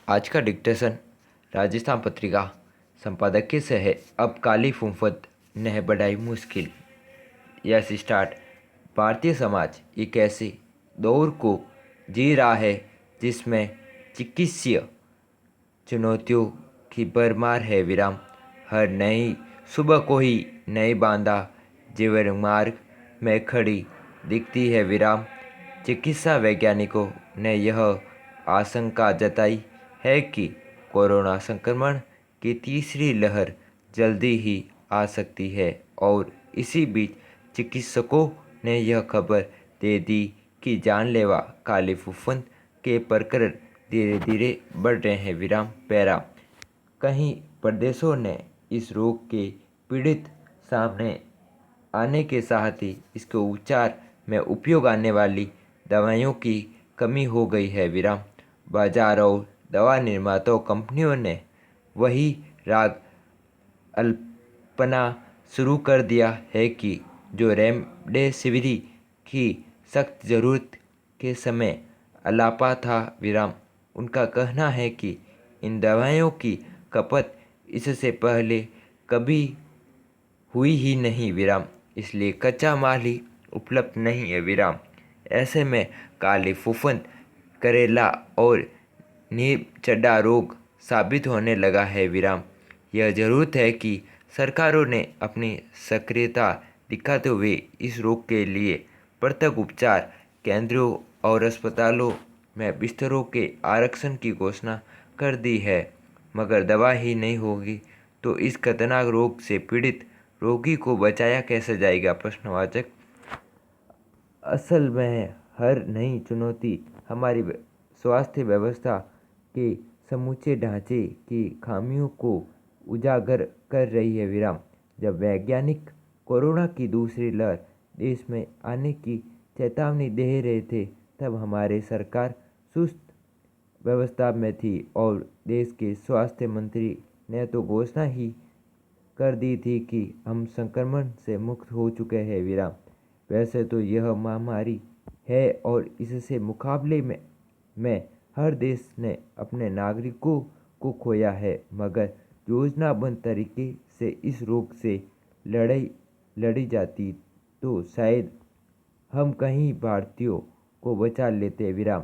आज का डिक्टेशन राजस्थान पत्रिका संपादकीय से है। अब काली फूंफद ने बढ़ाई मुश्किल। Yes start. भारतीय समाज एक ऐसे दौर को जी रहा है जिसमें चिकित्सीय चुनौतियों की भरमार है विराम। हर नई सुबह को ही नई बांधा जीवन मार्ग में खड़ी दिखती है विराम। चिकित्सा वैज्ञानिकों ने यह आशंका जताई है कि कोरोना संक्रमण की तीसरी लहर जल्दी ही आ सकती है और इसी बीच चिकित्सकों ने यह खबर दे दी कि जानलेवा काली फूफुंद के प्रकरण धीरे धीरे बढ़ रहे हैं विराम। पैरा कई प्रदेशों ने इस रोग के पीड़ित सामने आने के साथ ही इसके उपचार में उपयोग आने वाली दवाइयों की कमी हो गई है विराम। बाजार और दवा निर्माता कंपनियों ने वही राग अल्पना शुरू कर दिया है कि जो रेमडेसिविर की सख्त ज़रूरत के समय अलापा था विराम। उनका कहना है कि इन दवाइयों की खपत इससे पहले कभी हुई ही नहीं विराम, इसलिए कच्चा माल ही उपलब्ध नहीं है विराम। ऐसे में काली फूफुंद करेला और नीम चढ़ा रोग साबित होने लगा है विराम। यह जरूरत है कि सरकारों ने अपनी सक्रियता दिखाते हुए इस रोग के लिए पृथक उपचार केंद्रों और अस्पतालों में बिस्तरों के आरक्षण की घोषणा कर दी है। मगर दवा ही नहीं होगी तो इस खतरनाक रोग से पीड़ित रोगी को बचाया कैसे जाएगा? प्रश्नवाचक। असल में हर नई चुनौती हमारी स्वास्थ्य व्यवस्था के समूचे ढांचे की खामियों को उजागर कर रही है विराम। जब वैज्ञानिक कोरोना की दूसरी लहर देश में आने की चेतावनी दे रहे थे तब हमारे सरकार सुस्त व्यवस्था में थी और देश के स्वास्थ्य मंत्री ने तो घोषणा ही कर दी थी कि हम संक्रमण से मुक्त हो चुके हैं विराम। वैसे तो यह महामारी है और इससे मुकाबले में हर देश ने अपने नागरिकों को खोया है, मगर योजनाबद्ध तरीके से इस रोग से लड़ाई लड़ी जाती तो शायद हम कहीं भारतीयों को बचा लेते विराम।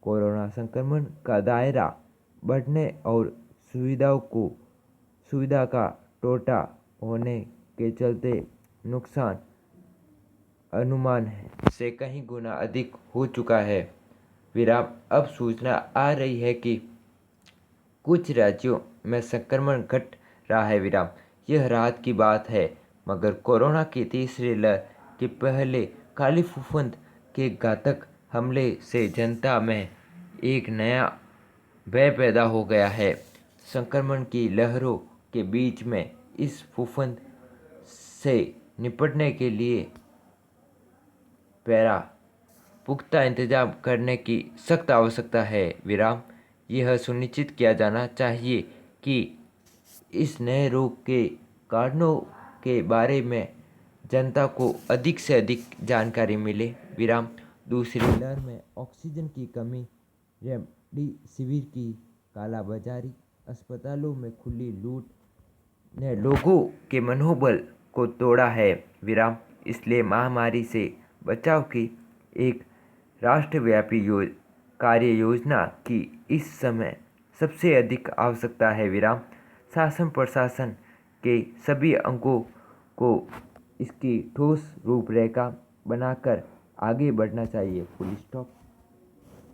कोरोना संक्रमण का दायरा बढ़ने और सुविधा का टोटा होने के चलते नुकसान अनुमान से कहीं गुना अधिक हो चुका है विराम। अब सूचना आ रही है कि कुछ राज्यों में संक्रमण घट रहा है विराम। यह राहत की बात है, मगर कोरोना की तीसरी लहर के पहले काली फूफुंद के घातक हमले से जनता में एक नया भय पैदा हो गया है। संक्रमण की लहरों के बीच में इस फूफुंद से निपटने के लिए पैरा पुख्ता इंतजाम करने की सख्त आवश्यकता है विराम। यह सुनिश्चित किया जाना चाहिए कि इस नए रोग के कारणों के बारे में जनता को अधिक से अधिक जानकारी मिले विराम। दूसरी लहर में ऑक्सीजन की कमी, रेमडेसिविर की कालाबाजारी, अस्पतालों में खुली लूट ने लोगों के मनोबल को तोड़ा है विराम। इसलिए महामारी से बचाव की एक राष्ट्रव्यापी कार्य योजना की इस समय सबसे अधिक आवश्यकता है विराम। शासन प्रशासन के सभी अंगों को इसकी ठोस रूपरेखा बनाकर आगे बढ़ना चाहिए। Full stop.